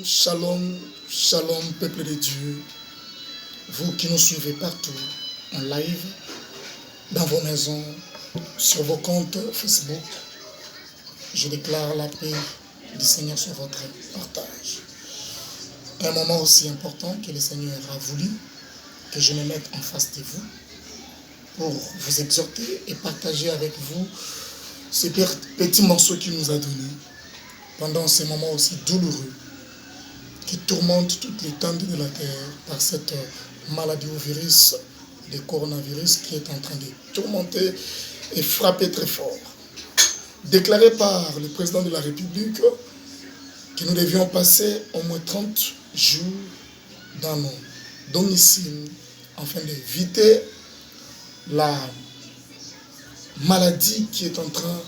Shalom, shalom, peuple de Dieu. Vous qui nous suivez partout, en live, dans vos maisons, sur vos comptes Facebook, je déclare la paix du Seigneur sur votre partage. Un moment aussi important que le Seigneur a voulu que je me mette en face de vous pour vous exhorter et partager avec vous ces petits morceaux qu'il nous a donnés pendant ces moments aussi douloureux qui tourmente toute l'étendue de la terre par cette maladie au virus, le coronavirus qui est en train de tourmenter et frapper très fort. Déclaré par le président de la République que nous devions passer au moins 30 jours dans nos domiciles afin d'éviter la maladie qui est en train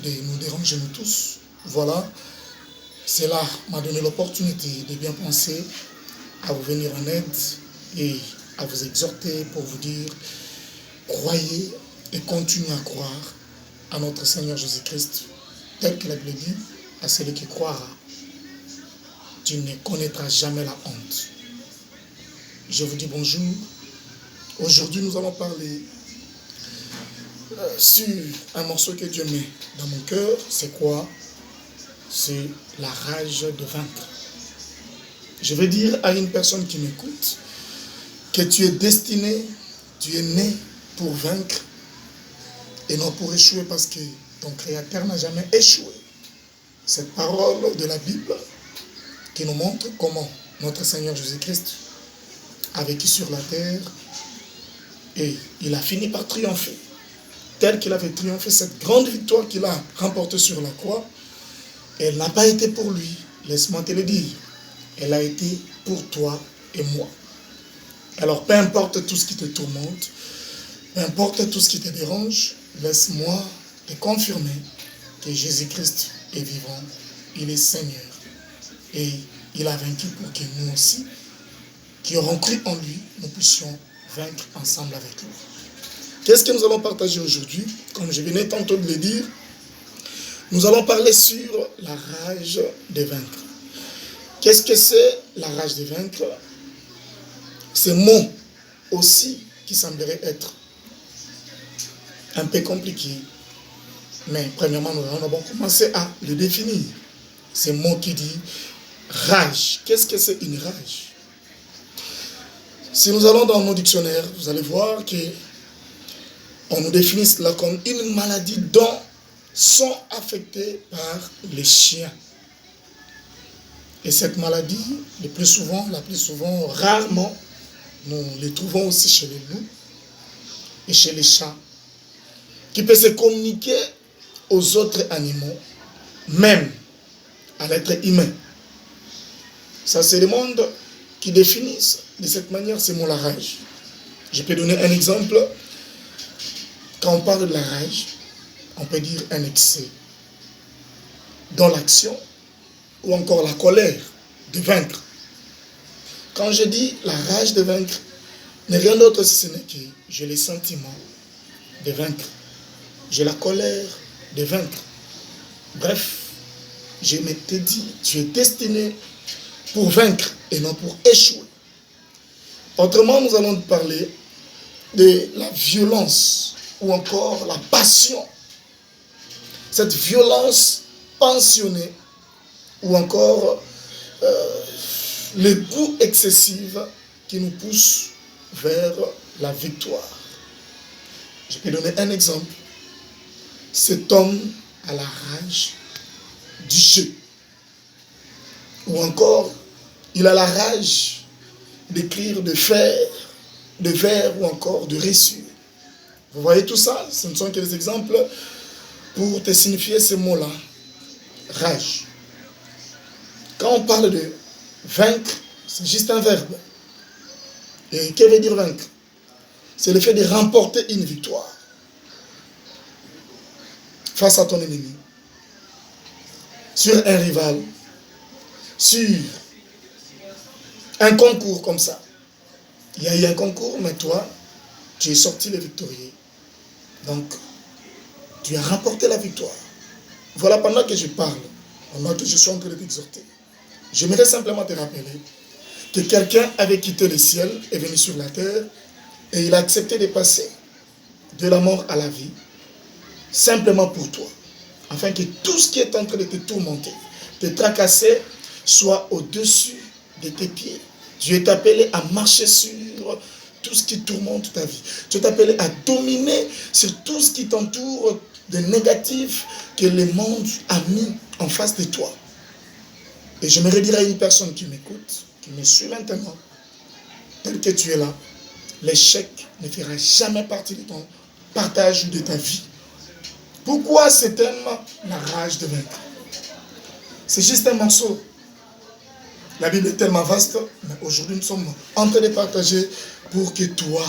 de nous déranger nous tous. Voilà. Cela m'a donné l'opportunité de bien penser à vous venir en aide et à vous exhorter pour vous dire, croyez et continuez à croire à notre Seigneur Jésus-Christ, tel que la Bible dit, à celui qui croira, tu ne connaîtras jamais la honte. Je vous dis bonjour. Aujourd'hui, nous allons parler sur un morceau que Dieu met dans mon cœur. C'est quoi? C'est la rage de vaincre. Je vais dire à une personne qui m'écoute que tu es destiné, tu es né pour vaincre et non pour échouer, parce que ton Créateur n'a jamais échoué. Cette parole de la Bible qui nous montre comment notre Seigneur Jésus-Christ a vécu sur la terre et il a fini par triompher. Tel qu'il avait triomphé, cette grande victoire qu'il a remportée sur la croix, elle n'a pas été pour lui, laisse-moi te le dire. Elle a été pour toi et moi. Alors, peu importe tout ce qui te tourmente, peu importe tout ce qui te dérange, laisse-moi te confirmer que Jésus-Christ est vivant, il est Seigneur. Et il a vaincu pour que nous aussi, qui aurons cru en lui, nous puissions vaincre ensemble avec lui. Qu'est-ce que nous allons partager aujourd'hui? Comme je venais tantôt de le dire, nous allons parler sur la rage de vaincre. Qu'est-ce que c'est la rage de vaincre? Ce mot aussi qui semblerait être un peu compliqué. Mais premièrement, nous allons d'abord commencer à le définir. Ce mot qui dit rage. Qu'est-ce que c'est une rage? Si nous allons dans nos dictionnaires, vous allez voir qu'on nous définit cela comme une maladie dont sont affectés par les chiens. Et cette maladie, la plus souvent, rarement, nous les trouvons aussi chez les loups et chez les chats, qui peut se communiquer aux autres animaux, même à l'être humain. Ça, c'est le monde qui définissent de cette manière ce mot, la rage. Je peux donner un exemple. Quand on parle de la rage, on peut dire un excès dans l'action ou encore la colère de vaincre. Quand je dis la rage de vaincre, n'est rien d'autre si ce n'est que j'ai les sentiments de vaincre, j'ai la colère de vaincre. Bref, je m'étais dit, tu es destiné pour vaincre et non pour échouer. Autrement, nous allons parler de la violence ou encore la passion. Cette violence passionnée ou encore le goût excessif qui nous pousse vers la victoire. Je peux donner un exemple. Cet homme a la rage du jeu. Ou encore, il a la rage d'écrire, de faire, de vers ou encore de réussir. Vous voyez tout ça? Ce ne sont que des exemples pour te signifier ce mot-là, rage. Quand on parle de vaincre, c'est juste un verbe. Et que veut dire vaincre? C'est le fait de remporter une victoire face à ton ennemi, sur un rival, sur un concours comme ça. Il y a eu un concours, mais toi, tu es sorti le victorieux. Donc, tu as remporté la victoire. Voilà, pendant que je parle, pendant que je suis en train de t'exhorter, J'aimerais simplement te rappeler que quelqu'un avait quitté le ciel et venu sur la terre et il a accepté de passer de la mort à la vie simplement pour toi, afin que tout ce qui est en train de te tourmenter, te tracasser, soit au-dessus de tes pieds. Dieu est appelé à marcher sur tout ce qui tourmente ta vie. Dieu est appelé à dominer sur tout ce qui t'entoure de négatif que le monde a mis en face de toi. Et j'aimerais dire à une personne qui m'écoute, qui me suit maintenant, tel que tu es là, l'échec ne fera jamais partie de ton partage de ta vie. Pourquoi ce thème, la rage de vaincre? C'est juste un morceau. La Bible est tellement vaste, mais aujourd'hui nous sommes en train de partager pour que toi,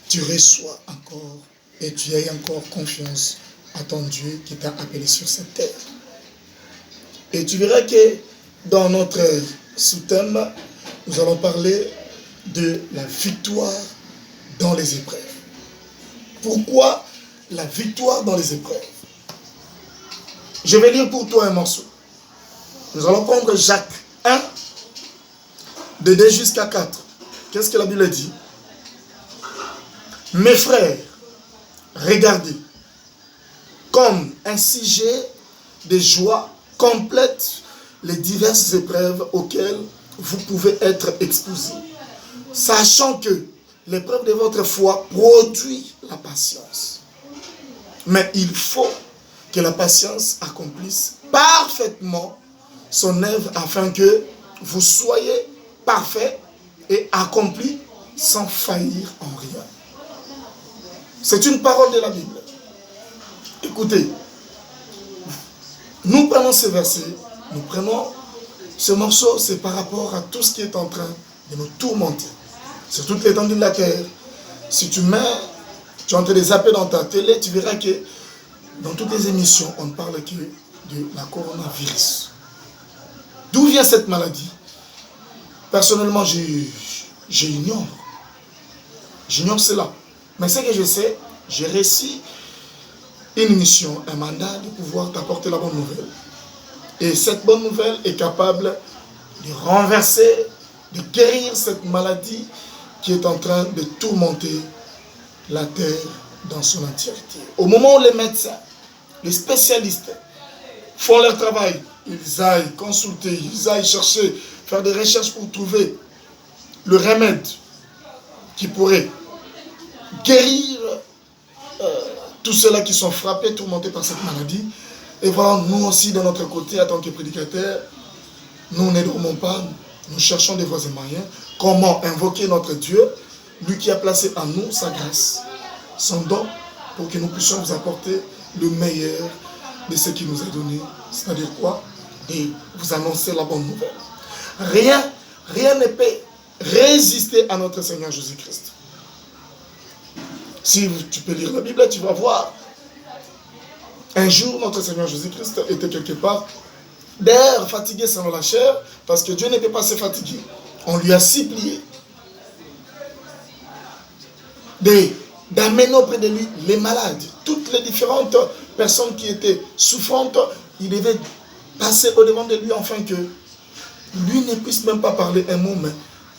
tu reçois encore et tu aies encore confiance à ton Dieu qui t'a appelé sur cette terre. Et tu verras que dans notre sous-thème, nous allons parler de la victoire dans les épreuves. Pourquoi la victoire dans les épreuves? Je vais lire pour toi un morceau. Nous allons prendre Jacques 1, de 2 jusqu'à 4. Qu'est-ce que la Bible dit? Mes frères, regardez, comme un sujet de joie complète les diverses épreuves auxquelles vous pouvez être exposés, sachant que l'épreuve de votre foi produit la patience. Mais il faut que la patience accomplisse parfaitement son œuvre afin que vous soyez parfait et accompli sans faillir en rien. C'est une parole de la Bible. Écoutez, nous prenons ce verset, nous prenons ce morceau, c'est par rapport à tout ce qui est en train de nous tourmenter. Sur toute l'étendue de la terre. Si tu es en train de zapper dans ta télé, tu verras que dans toutes les émissions, on ne parle que de la coronavirus. D'où vient cette maladie? Personnellement, j'ignore. J'ignore cela. Mais ce que je sais, j'ai reçu une mission, un mandat de pouvoir t'apporter la bonne nouvelle. Et cette bonne nouvelle est capable de renverser, de guérir cette maladie qui est en train de tourmenter la terre dans son entièreté. Au moment où les médecins, les spécialistes font leur travail, ils aillent consulter, ils aillent chercher, faire des recherches pour trouver le remède qui pourrait guérir tous ceux-là qui sont frappés, tourmentés par cette maladie. Et voilà, nous aussi, de notre côté, en tant que prédicateurs, nous ne dormons pas, nous cherchons des voies et moyens. Comment invoquer notre Dieu, lui qui a placé en nous sa grâce, son don, pour que nous puissions vous apporter le meilleur de ce qu'il nous a donné. C'est-à-dire quoi? Et vous annoncer la bonne nouvelle. Rien ne peut résister à notre Seigneur Jésus-Christ. Si tu peux lire la Bible, tu vas voir. Un jour, notre Seigneur Jésus-Christ était quelque part, d'ailleurs fatigué selon la chair, parce que Dieu ne peut pas se fatiguer. On lui a supplié d'amener auprès de lui les malades, toutes les différentes personnes qui étaient souffrantes. Il devait passer au-devant de lui afin que lui ne puisse même pas parler un mot, mais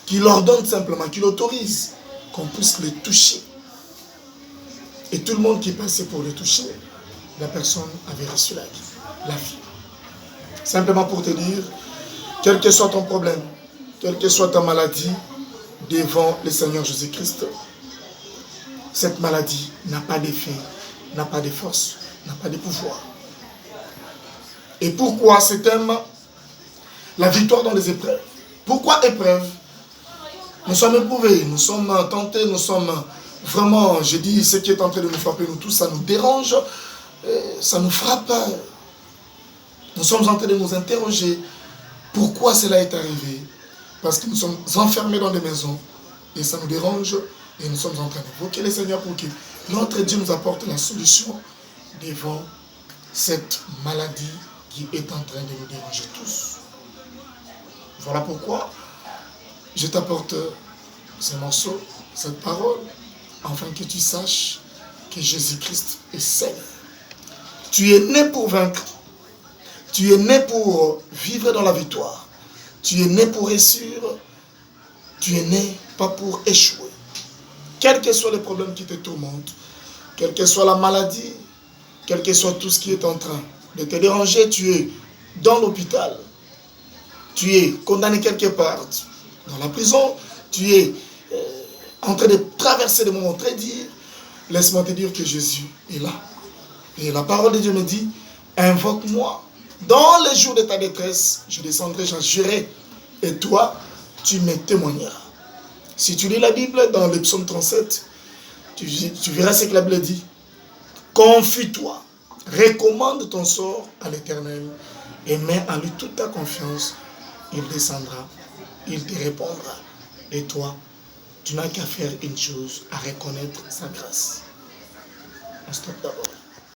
qu'il ordonne simplement, qu'il autorise qu'on puisse le toucher. Et tout le monde qui passait pour le toucher, la personne avait reçu la vie. Simplement pour te dire, quel que soit ton problème, quelle que soit ta maladie, devant le Seigneur Jésus-Christ, cette maladie n'a pas d'effet, n'a pas de force, n'a pas de pouvoir. Et pourquoi ce thème? La victoire dans les épreuves. Pourquoi épreuve? Nous sommes éprouvés, nous sommes tentés, nous sommes vraiment, je dis, ce qui est en train de nous frapper, nous tous, ça nous dérange, ça nous frappe. Nous sommes en train de nous interroger pourquoi cela est arrivé. Parce que nous sommes enfermés dans des maisons et ça nous dérange et nous sommes en train d'invoquer le Seigneur pour que notre Dieu nous apporte la solution devant cette maladie qui est en train de nous déranger tous. Voilà pourquoi je t'apporte ce morceau, cette parole, afin que tu saches que Jésus-Christ est Seigneur. Tu es né pour vaincre. Tu es né pour vivre dans la victoire. Tu es né pour réussir. Tu es né pas pour échouer. Quel que soit le problème qui te tourmente, quelle que soit la maladie, quel que soit tout ce qui est en train de te déranger, tu es dans l'hôpital, tu es condamné quelque part, dans la prison, tu es en train de traverser des moments très durs. Laisse-moi te dire que Jésus est là. Et la parole de Dieu me dit, invoque-moi. Dans les jours de ta détresse, je descendrai, j'agirai. Et toi, tu me témoigneras. Si tu lis la Bible dans le psaume 37, tu verras ce que la Bible dit. Confie-toi, recommande ton sort à l'Éternel et mets en lui toute ta confiance. Il descendra, il te répondra. Et toi, tu n'as qu'à faire une chose, à reconnaître sa grâce. On stoppe d'abord.